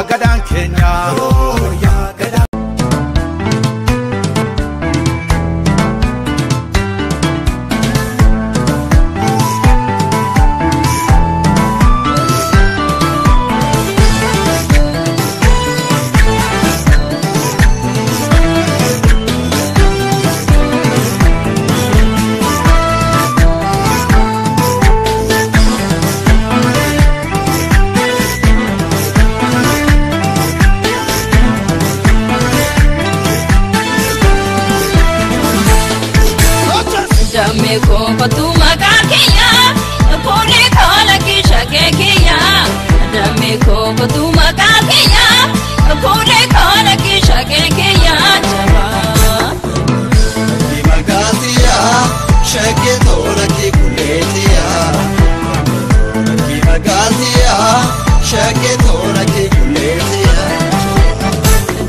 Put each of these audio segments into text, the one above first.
gadaan keenya yaa gadaan Dame ko tu magakiya pone khala ki shake kiya Dame ko tu magakiya pone khala ki shake kiya jaba Ki magatiya shake thora ki kuletiya Ki magatiya shake thora ki kuletiya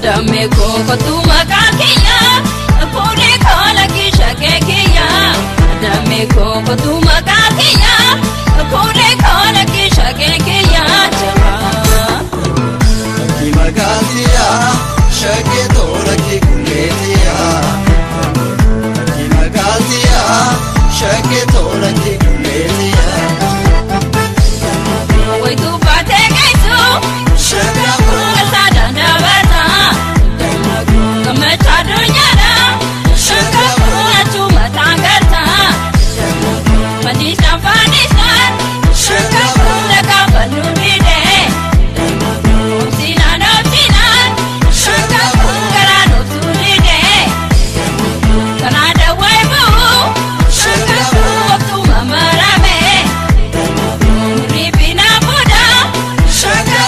Dame ko tu magakiya pone khala ki shake kiya Dame ko tu magakiya pone khala ki shake kiya jaba Ki magatiya shake thora ki kuletiya Ki magatiya shake thora ki kuletiya Wai tu bate gaisu Shake Kasa danda bata Kamata dunyana Shaka tu matangata Manisha fanisha Shaka laka panubide Sina no sina Shaka karano suride Kanada waibu Shaka waktu mamarame Ripina buda Shaka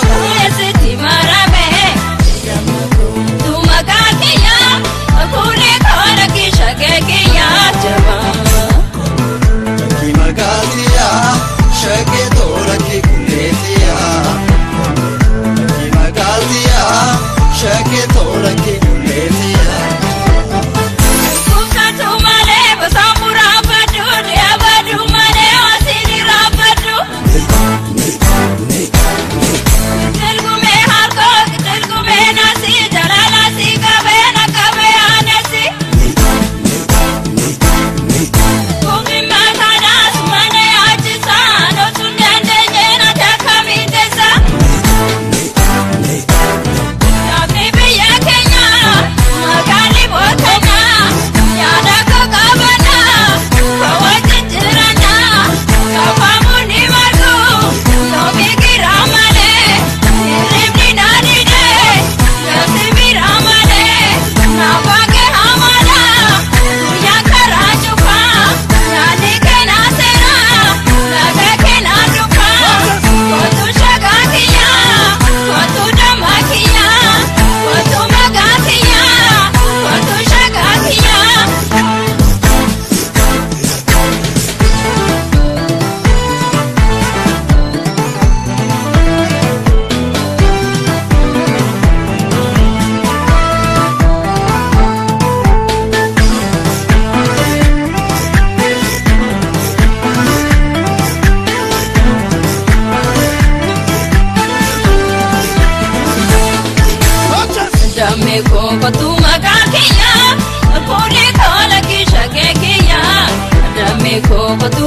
esiti marame Tumagakiya Akune kona ki shake kiya jaba Ki magatiya shake thora ki kuletiya Ki magatiya shake thora ki kuletiya Kuka tumale basamura badu Dia badu male wasini rabadu Telgu me harko telgu me nasi Jalala si kabe na kabe anesi Kumi makana sumane achisa No sundende jena takami desa Ya bibi ya Kenya Magali botanya Yada kakabana Kawati tirana Kapamu ni margu Yobiki ramale Irimni nanide Yasibi ramale Napake hamala Dunya karachupa Yani kena sera Lage kena dupa Kotu shagakiya Kotu damakiya Kotu magakiya Kotu shagakiya Dame ko tu magakiya pone khala ki shake kiya Dame ko tu